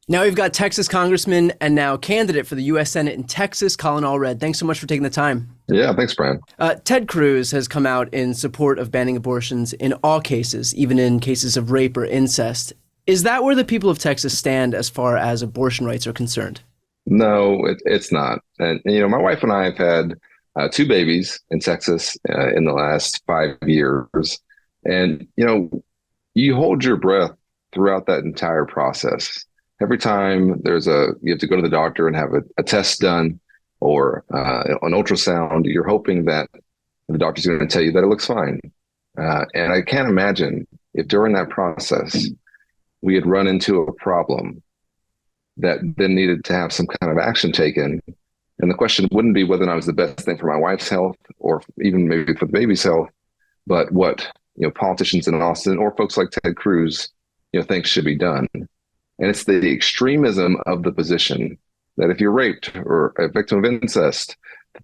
Now we've got Texas Congressman and now candidate for the U.S. Senate in Texas, Colin Allred. Thanks so much for taking the time. Yeah, thanks, Brian. Ted Cruz has come out in support of banning abortions in all cases, even in cases of rape or incest. Is that where the people of Texas stand as far as abortion rights are concerned? No, it's not. And, my wife and I have had two babies in Texas in the last 5 years. And, you hold your breath throughout that entire process. Every time you have to go to the doctor and have a test done or an ultrasound, you're hoping that the doctor's going to tell you that it looks fine. And I can't imagine if during that process we had run into a problem that then needed to have some kind of action taken. And the question wouldn't be whether or not it was the best thing for my wife's health or even maybe for the baby's health, but what politicians in Austin or folks like Ted Cruz think should be done. And it's the extremism of the position that if you're raped or a victim of incest,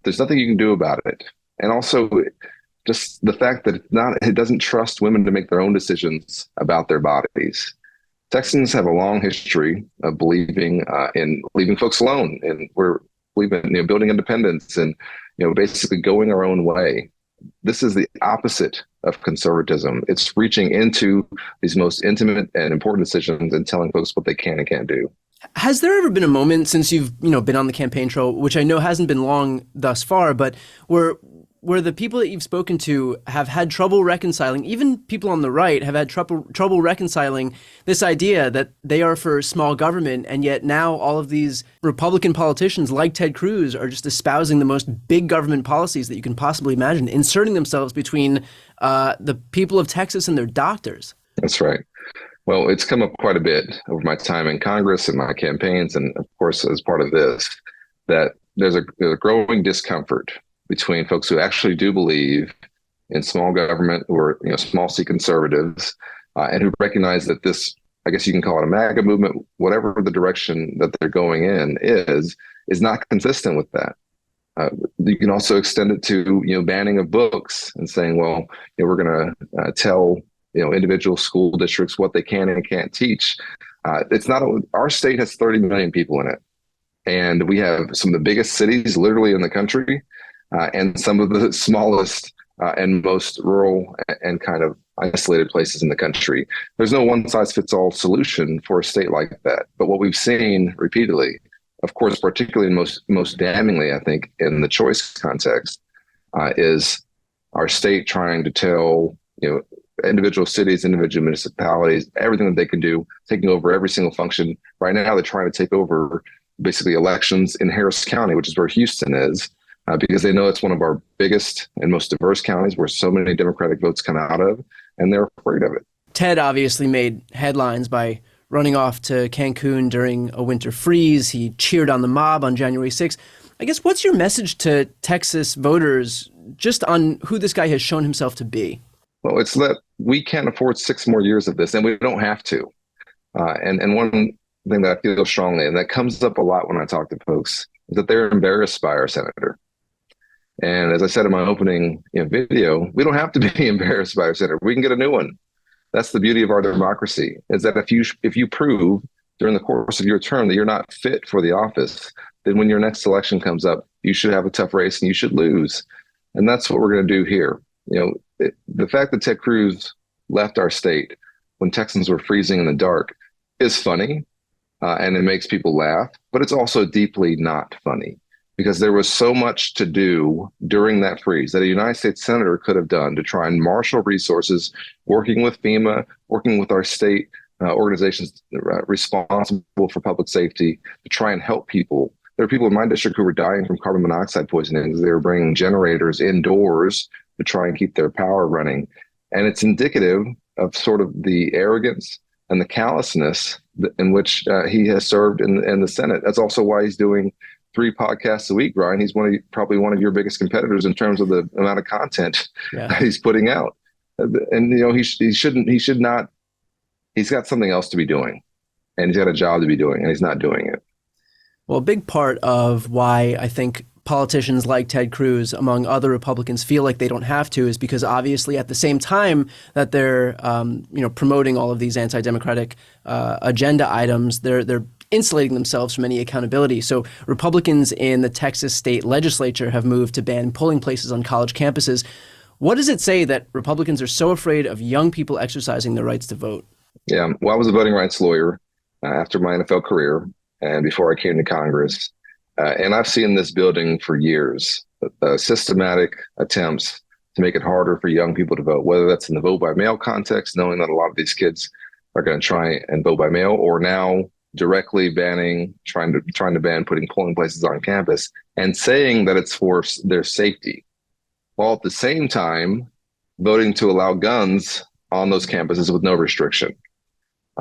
there's nothing you can do about it. And also just the fact that it doesn't trust women to make their own decisions about their bodies. Texans have a long history of believing in leaving folks alone, and we're believing in building independence and basically going our own way. This is the opposite of conservatism. It's reaching into these most intimate and important decisions and telling folks what they can and can't do. Has there ever been a moment since you've been on the campaign trail, which I know hasn't been long thus far, but where the people that you've spoken to have had trouble reconciling, even people on the right have had trouble reconciling this idea that they are for small government, and yet now all of these Republican politicians like Ted Cruz are just espousing the most big government policies that you can possibly imagine, inserting themselves between the people of Texas and their doctors? That's right. Well, it's come up quite a bit over my time in Congress and my campaigns, and of course, as part of this, that there's a growing discomfort between folks who actually do believe in small government, who are small C conservatives, and who recognize that this, I guess you can call it a MAGA movement, whatever the direction that they're going in is not consistent with that. You can also extend it to banning of books and saying, well, we're going to tell individual school districts what they can and can't teach. It's not our state has 30 million people in it, and we have some of the biggest cities literally in the country. And some of the smallest and most rural and kind of isolated places in the country. There's no one-size-fits-all solution for a state like that. But what we've seen repeatedly, of course, particularly most damningly, I think, in the choice context, is our state trying to tell individual cities, individual municipalities, everything that they can do, taking over every single function. Right now, they're trying to take over basically elections in Harris County, which is where Houston is. Because they know it's one of our biggest and most diverse counties where so many Democratic votes come out of, and they're afraid of it. Ted obviously made headlines by running off to Cancun during a winter freeze. He cheered on the mob on January 6th. I guess, what's your message to Texas voters just on who this guy has shown himself to be? Well, it's that we can't afford 6 more years of this, and we don't have to. And one thing that I feel strongly, and that comes up a lot when I talk to folks, is that they're embarrassed by our senator. And as I said in my opening video, we don't have to be embarrassed by our senator. We can get a new one. That's the beauty of our democracy, is that if you prove during the course of your term that you're not fit for the office, then when your next election comes up, you should have a tough race and you should lose. And that's what we're going to do here. The fact that Ted Cruz left our state when Texans were freezing in the dark is funny, and it makes people laugh, but it's also deeply not funny. Because there was so much to do during that freeze that a United States senator could have done to try and marshal resources, working with FEMA, working with our state organizations responsible for public safety to try and help people. There are people in my district who were dying from carbon monoxide poisoning because they were bringing generators indoors to try and keep their power running. And it's indicative of sort of the arrogance and the callousness in which he has served in the Senate. That's also why he's doing 3 podcasts a week, Brian. He's probably one of your biggest competitors in terms of the amount of content that he's putting out. And he should not. He's got something else to be doing, and he's got a job to be doing, and he's not doing it. Well, a big part of why I think politicians like Ted Cruz, among other Republicans, feel like they don't have to is because obviously at the same time that they're promoting all of these anti-democratic agenda items, they're insulating themselves from any accountability. So Republicans in the Texas state legislature have moved to ban polling places on college campuses. What does it say that Republicans are so afraid of young people exercising their rights to vote? Yeah, well, I was a voting rights lawyer after my NFL career and before I came to Congress. And I've seen this building for years, systematic attempts to make it harder for young people to vote, whether that's in the vote by mail context, knowing that a lot of these kids are going to try and vote by mail, or now directly banning, trying to ban putting polling places on campus and saying that it's for their safety, while at the same time voting to allow guns on those campuses with no restriction.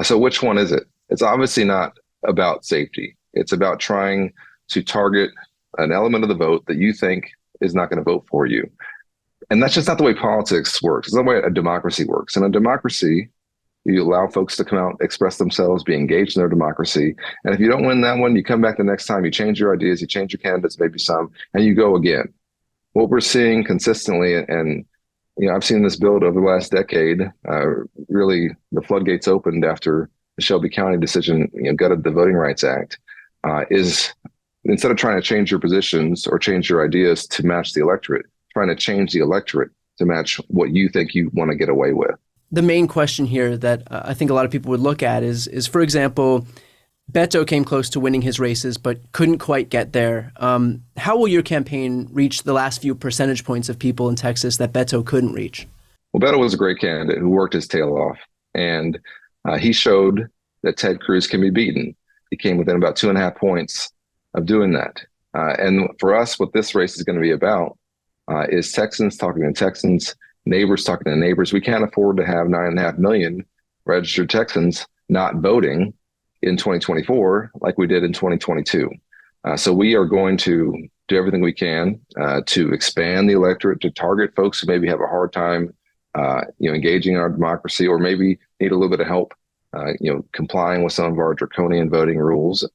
So which one is it? It's obviously not about safety. It's about trying to target an element of the vote that you think is not going to vote for you. And that's just not the way politics works. It's not the way a democracy works. In a democracy, you allow folks to come out, express themselves, be engaged in their democracy. And if you don't win that one, you come back the next time, you change your ideas, you change your candidates, maybe some, and you go again. What we're seeing consistently, and I've seen this build over the last decade, really the floodgates opened after the Shelby County decision gutted the Voting Rights Act, is instead of trying to change your positions or change your ideas to match the electorate, trying to change the electorate to match what you think you want to get away with. The main question here that I think a lot of people would look at is, for example, Beto came close to winning his races, but couldn't quite get there. How will your campaign reach the last few percentage points of people in Texas that Beto couldn't reach? Well, Beto was a great candidate who worked his tail off, and he showed that Ted Cruz can be beaten. He came within about 2.5 points of doing that. And for us, what this race is going to be about is Texans talking to Texans, neighbors talking to neighbors. We can't afford to have 9.5 million registered Texans not voting in 2024 like we did in 2022. So we are going to do everything we can to expand the electorate, to target folks who maybe have a hard time engaging in our democracy, or maybe need a little bit of help complying with some of our draconian voting rules,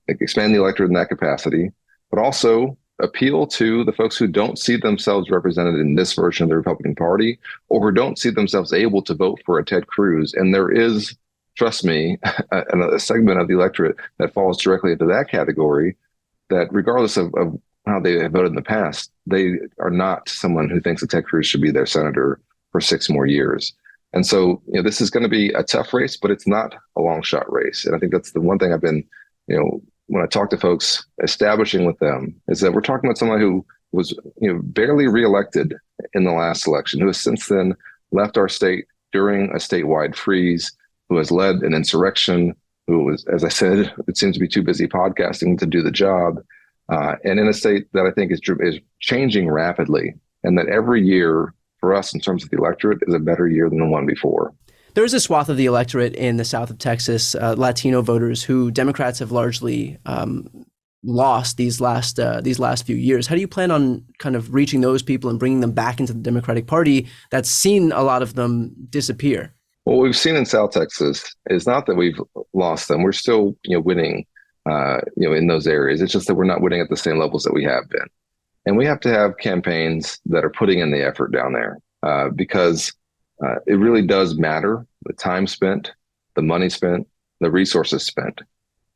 expand the electorate in that capacity, but also appeal to the folks who don't see themselves represented in this version of the Republican Party, or who don't see themselves able to vote for a Ted Cruz. And there is, trust me, a segment of the electorate that falls directly into that category, that regardless of how they have voted in the past, they are not someone who thinks that Ted Cruz should be their senator for 6 more years. And so, this is going to be a tough race, but it's not a long shot race. And I think that's the one thing I've been, when I talk to folks, establishing with them, is that we're talking about someone who was, barely reelected in the last election, who has since then left our state during a statewide freeze, who has led an insurrection, who was, as I said, it seems to be too busy podcasting to do the job, and in a state that I think is changing rapidly, and that every year for us in terms of the electorate is a better year than the one before. There is a swath of the electorate in the south of Texas, Latino voters, who Democrats have largely lost these last few years. How do you plan on kind of reaching those people and bringing them back into the Democratic Party that's seen a lot of them disappear? What we've seen in South Texas is not that we've lost them. We're still, winning, in those areas. It's just that we're not winning at the same levels that we have been. And we have to have campaigns that are putting in the effort down there because it really does matter. The time spent, the money spent, the resources spent.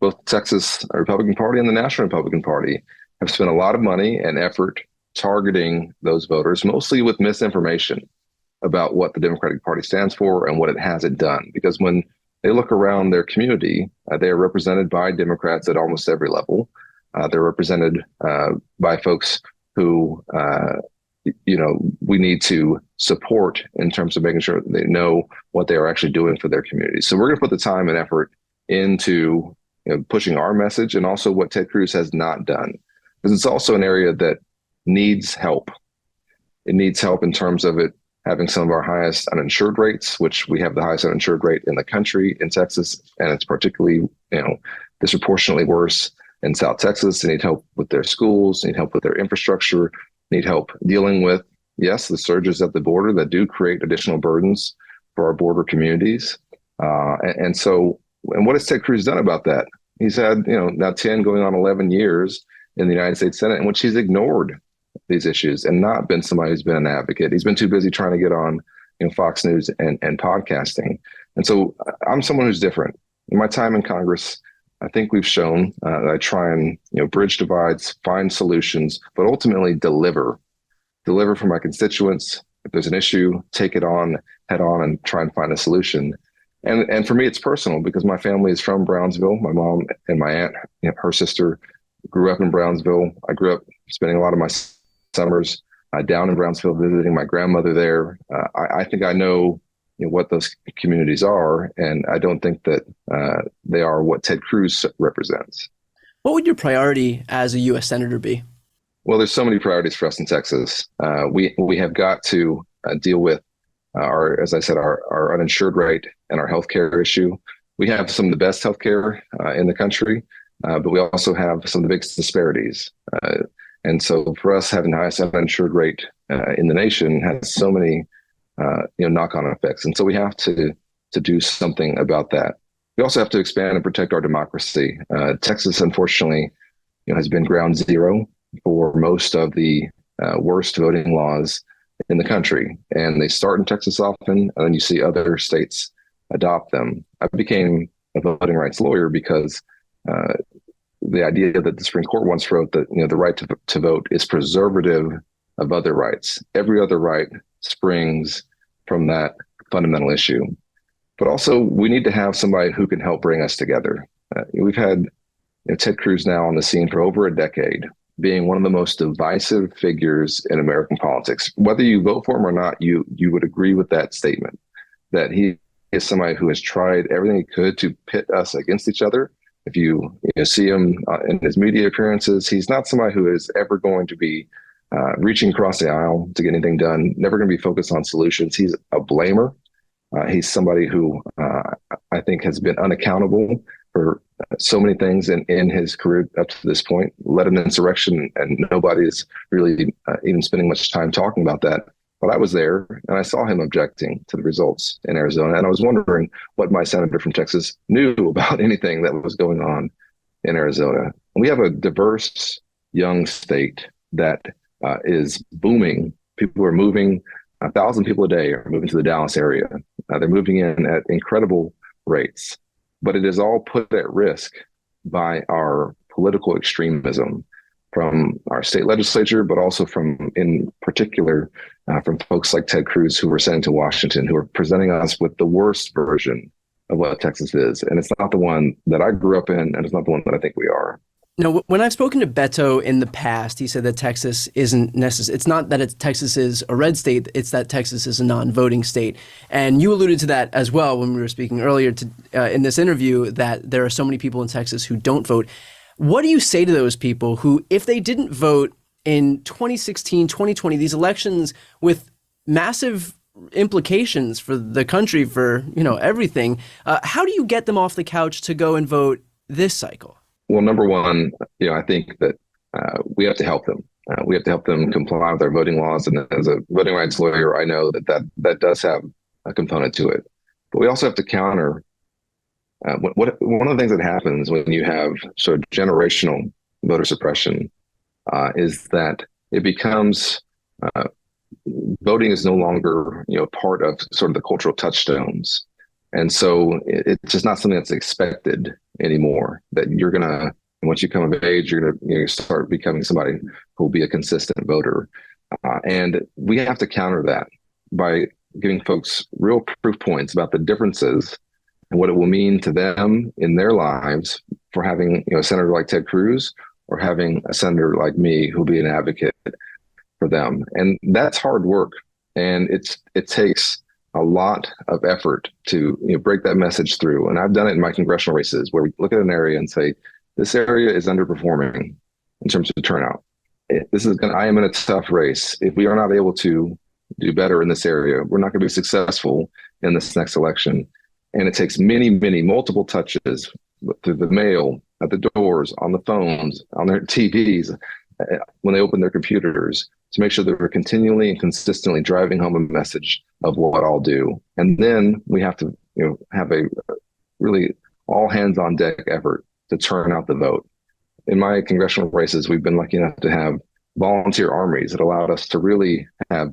Both the Texas Republican Party and the National Republican Party have spent a lot of money and effort targeting those voters, mostly with misinformation about what the Democratic Party stands for and what it hasn't done. Because when they look around their community, they are represented by Democrats at almost every level. They're represented by folks who, we need to support in terms of making sure that they know what they are actually doing for their community. So we're going to put the time and effort into pushing our message, and also what Ted Cruz has not done, because it's also an area that needs help. It needs help in terms of it having some of our highest uninsured rates, which we have the highest uninsured rate in the country in Texas, and it's particularly disproportionately worse in South Texas. They need help with their schools, need help with their infrastructure, need help dealing with, yes, the surges at the border that do create additional burdens for our border communities. And what has Ted Cruz done about that? He's had, now 10 going on 11 years in the United States Senate in which he's ignored these issues and not been somebody who's been an advocate. He's been too busy trying to get on, Fox News and podcasting. And so I'm someone who's different. In my time in Congress, I think we've shown that I try and bridge divides, find solutions, but ultimately deliver for my constituents. If there's an issue, take it on head on and try and find a solution. And for me, it's personal because my family is from Brownsville. My mom and my aunt, her sister, grew up in Brownsville. I grew up spending a lot of my summers down in Brownsville, visiting my grandmother there. I think I know, what those communities are, and I don't think that they are what Ted Cruz represents. What would your priority as a U.S. Senator be? Well, there's so many priorities for us in Texas. We have got to deal with as I said, our uninsured rate and our healthcare issue. We have some of the best healthcare in the country, but we also have some of the biggest disparities. And so for us, having the highest uninsured rate in the nation has so many knock-on effects. And so we have to do something about that. We also have to expand and protect our democracy. Texas, unfortunately, has been ground zero for most of the worst voting laws in the country. And they start in Texas often, and then you see other states adopt them. I became a voting rights lawyer because the idea that the Supreme Court once wrote that the right to vote is preservative of other rights. Every other right springs from that fundamental issue. But also, we need to have somebody who can help bring us together. We've had Ted Cruz now on the scene for over a decade, being one of the most divisive figures in American politics. Whether you vote for him or not, you would agree with that statement, that he is somebody who has tried everything he could to pit us against each other. If you see him in his media appearances, he's not somebody who is ever going to be reaching across the aisle to get anything done, never going to be focused on solutions. He's a blamer. He's somebody who I think has been unaccountable for so many things in his career up to this point, led an insurrection, and nobody's really even spending much time talking about that. But I was there, and I saw him objecting to the results in Arizona, and I was wondering what my senator from Texas knew about anything that was going on in Arizona. We have a diverse young state that is booming. People are moving. 1,000 people a day are moving to the Dallas area. They're moving in at incredible rates, but it is all put at risk by our political extremism from our state legislature, but also in particular, from folks like Ted Cruz, who were sent to Washington, who are presenting us with the worst version of what Texas is. And it's not the one that I grew up in, and it's not the one that I think we are. Now, when I've spoken to Beto in the past, he said that Texas isn't necessary. It's not that Texas is a red state; it's that Texas is a non-voting state. And you alluded to that as well when we were speaking earlier in this interview, that there are so many people in Texas who don't vote. What do you say to those people who, if they didn't vote in 2016, 2020, these elections with massive implications for the country, for everything, how do you get them off the couch to go and vote this cycle? Well, number one, I think that we have to help them. We have to help them comply with our voting laws. And as a voting rights lawyer, I know that does have a component to it. But we also have to counter one of the things that happens when you have sort of generational voter suppression is that it becomes voting is no longer part of sort of the cultural touchstones. And so it's just not something that's expected anymore, that you're going to, once you come of age, you're going to start becoming somebody who will be a consistent voter. And we have to counter that by giving folks real proof points about the differences and what it will mean to them in their lives for having a senator like Ted Cruz or having a senator like me who'll be an advocate for them. And that's hard work. And it takes a lot of effort to break that message through. And I've done it in my congressional races where we look at an area and say, this area is underperforming in terms of turnout. I am in a tough race. If we are not able to do better in this area, we're not going to be successful in this next election. And it takes many, multiple touches through the mail, at the doors, on the phones, on their TVs, when they open their computers, to make sure that we're continually and consistently driving home a message of what I'll do. And then we have to have a really all hands on deck effort to turn out the vote. In my congressional races, we've been lucky enough to have volunteer armies that allowed us to really have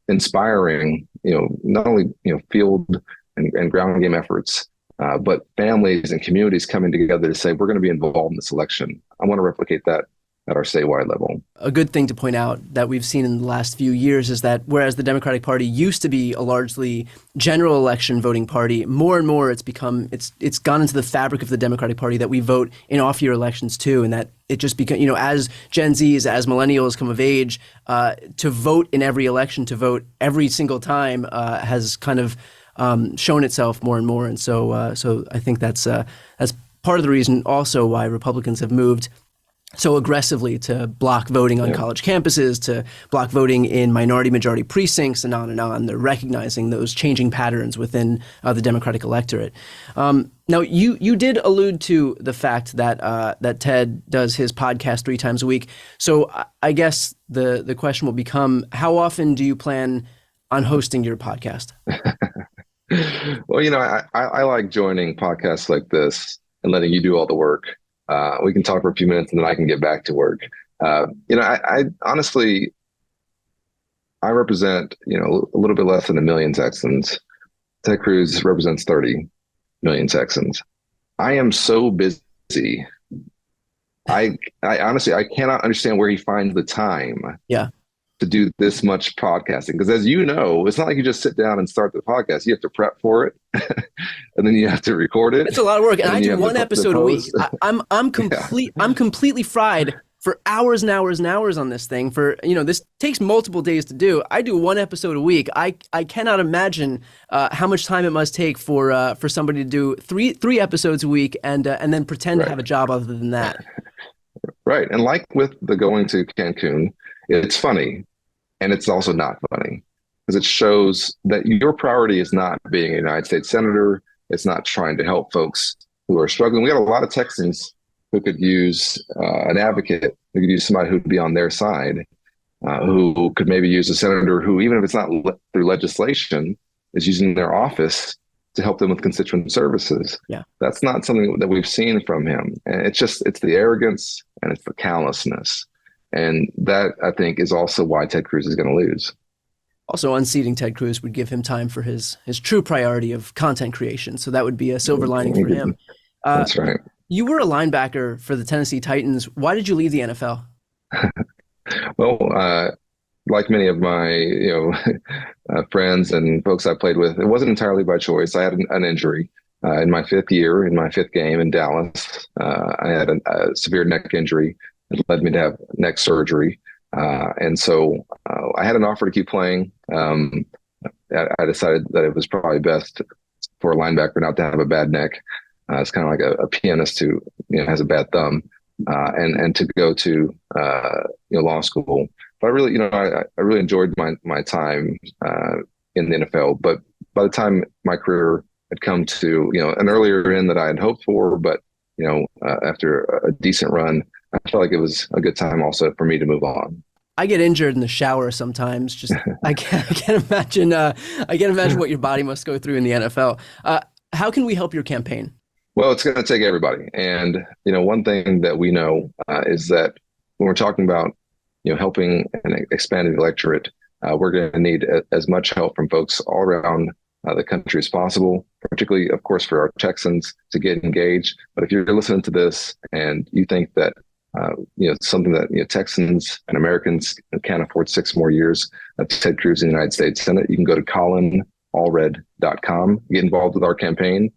inspiring, not only field and ground game efforts, but families and communities coming together to say, we're going to be involved in this election. I want to replicate that at our statewide level. A good thing to point out that we've seen in the last few years is that whereas the Democratic Party used to be a largely general election voting party, more and more it's gone into the fabric of the Democratic Party that we vote in off-year elections too, and that it just becomes, as Gen Zs, as millennials come of age, to vote in every election, to vote every single time has kind of shown itself more and more. And so I think that's part of the reason also why Republicans have moved so aggressively to block voting on college campuses, to block voting in minority-majority precincts, and on and on. They're recognizing those changing patterns within the Democratic electorate. Now, you did allude to the fact that Ted does his podcast 3 times a week. So I guess the question will become, how often do you plan on hosting your podcast? Well, I like joining podcasts like this and letting you do all the work. We can talk for a few minutes and then I can get back to work. I honestly, I represent, a little bit less than 1 million Texans. Ted Cruz represents 30 million Texans. I am so busy. I honestly, I cannot understand where he finds the time to do this much podcasting. Because as you know, it's not like you just sit down and start the podcast. You have to prep for it, and then you have to record it. It's a lot of work, and I do 1 episode a week. I'm completely fried for hours and hours and hours on this thing. This takes multiple days to do. I do 1 episode a week. I cannot imagine how much time it must take for somebody to do three episodes a week and then pretend to have a job other than that. Right, and like with the going to Cancun, it's funny. And it's also not funny because it shows that your priority is not being a United States senator. It's not trying to help folks who are struggling. We got a lot of Texans who could use an advocate, who could use somebody who'd be on their side, who could maybe use a senator who, even if it's not through legislation, is using their office to help them with constituent services. Yeah, that's not something that we've seen from him. And it's the arrogance and it's the callousness. And that, I think, is also why Ted Cruz is going to lose. Also, unseating Ted Cruz would give him time for his true priority of content creation. So that would be a silver lining for him. That's right. You were a linebacker for the Tennessee Titans. Why did you leave the NFL? Well, like many of my friends and folks I played with, it wasn't entirely by choice. I had an injury in my 5th year, in my 5th game in Dallas. I had a severe neck injury. It led me to have neck surgery. And so I had an offer to keep playing. I decided that it was probably best for a linebacker not to have a bad neck. It's kind of like a pianist who has a bad thumb, and to go to law school. But I really, I really enjoyed my time in the NFL. But by the time my career had come to an earlier end that I had hoped for, but after a decent run, I felt like it was a good time also for me to move on. I get injured in the shower sometimes. Just I can't imagine. I can't imagine what your body must go through in the NFL. How can we help your campaign? Well, it's going to take everybody. And one thing that we know is that when we're talking about helping an expanded electorate, we're going to need as much help from folks all around the country as possible, particularly, of course, for our Texans to get engaged. But if you're listening to this and you think that something that Texans and Americans can't afford 6 more years of Ted Cruz in the United States Senate, you can go to colinallred.com, get involved with our campaign,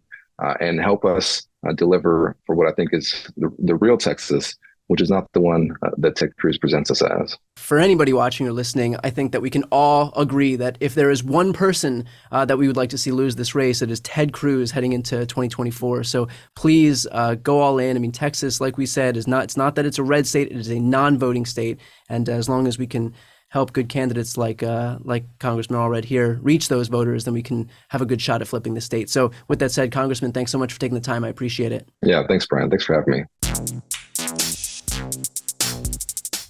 and help us deliver for what I think is the real Texas, which is not the one that Ted Cruz presents us as. For anybody watching or listening, I think that we can all agree that if there is one person that we would like to see lose this race, it is Ted Cruz heading into 2024. So please go all in. I mean, Texas, like we said, it's not that it's a red state, it is a non-voting state. And as long as we can help good candidates like Congressman Allred here reach those voters, then we can have a good shot at flipping the state. So with that said, Congressman, thanks so much for taking the time. I appreciate it. Yeah, thanks, Brian. Thanks for having me.